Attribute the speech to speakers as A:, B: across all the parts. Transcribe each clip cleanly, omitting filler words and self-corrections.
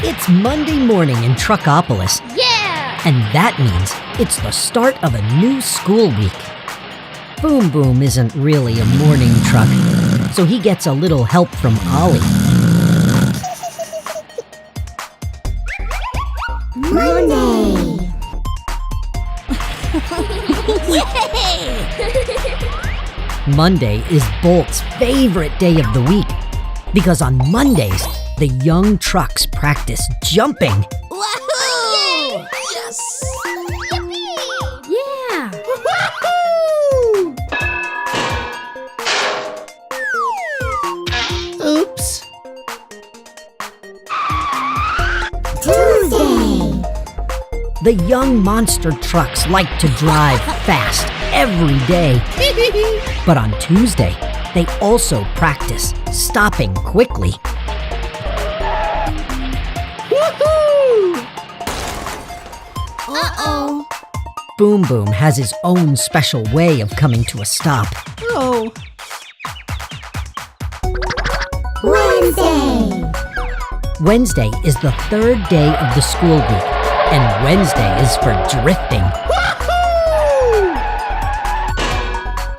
A: It's Monday morning in Truckopolis.
B: Yeah!
A: And that means it's the start of a new school week. Boom Boom isn't really a morning truck, so he gets a little help from Ollie.
B: Monday!
A: Monday is Bolt's favorite day of the week because on Mondays, the young trucks practice jumping.
B: Woohoo!
C: Yes!
B: Yippee! Yeah!
C: Oops.
B: Tuesday!
A: The young monster trucks like to drive fast every day. But on Tuesday, they also practice stopping quickly.
C: Woohoo!
B: Uh-oh!
A: Boom Boom has his own special way of coming to a stop.
C: Oh.
B: Wednesday!
A: Wednesday is the third day of the school week, and Wednesday is for drifting.
C: Woohoo!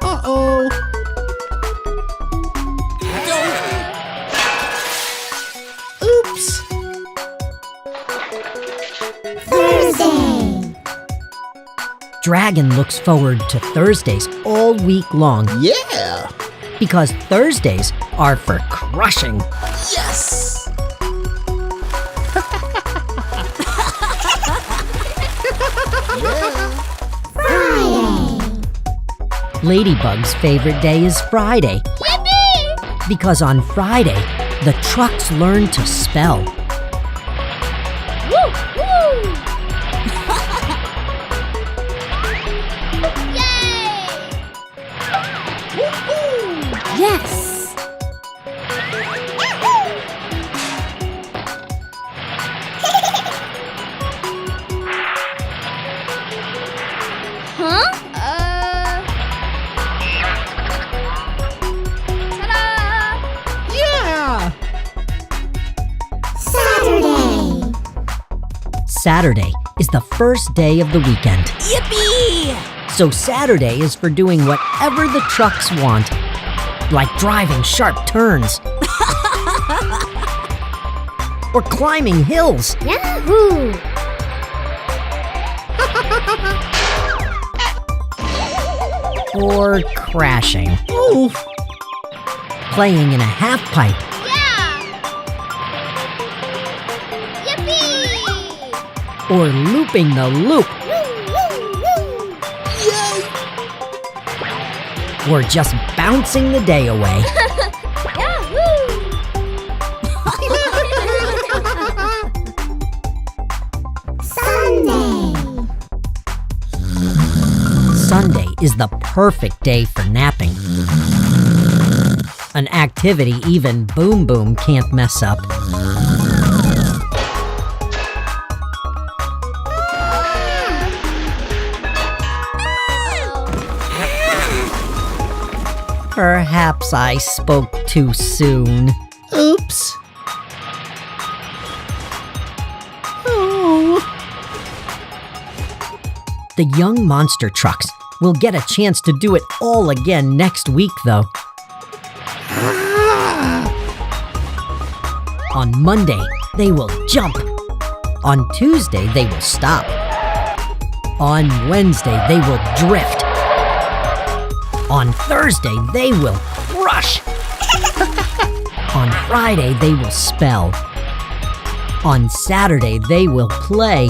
C: Uh-oh. Oops.
B: Thursday!
A: Dragon looks forward to Thursdays all week long
C: Yeah.
A: because Thursdays are for crushing.
C: Yes.
B: Friday!
A: Ladybug's favorite day is Friday
B: Yippee!
A: because on Friday, the trucks learn to spell.
B: Woo! Woo! Yay! Yes! Huh? Ta-da!
C: Yeah.
B: Saturday!
A: Saturday is the first day of the weekend.
C: Yippee!
A: So Saturday is for doing whatever the trucks want, like driving sharp turns or climbing hills
B: Yahoo!
A: or crashing,
C: Oof.
A: playing in a half pipe
B: Yeah! Yippee!
A: or looping the loop
C: Yay!
A: or just bouncing the day away.
B: Yahoo! Sunday!
A: Sunday is the perfect day for napping. An activity even Boom Boom can't mess up. Perhaps I spoke too soon.
C: Oops. Oh.
A: The young monster trucks will get a chance to do it all again next week, though. On Monday, they will jump. On Tuesday, they will stop. On Wednesday, they will drift. On Thursday, they will crush. On Friday, they will spell. On Saturday, they will play.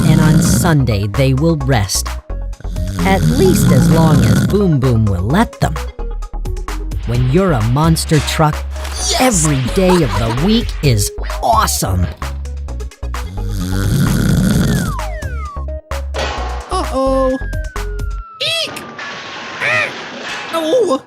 A: And on Sunday, they will rest. At least as long as Boom Boom will let them. When you're a monster truck, every day of the week is awesome.
C: Uh-oh. Eek! Oh!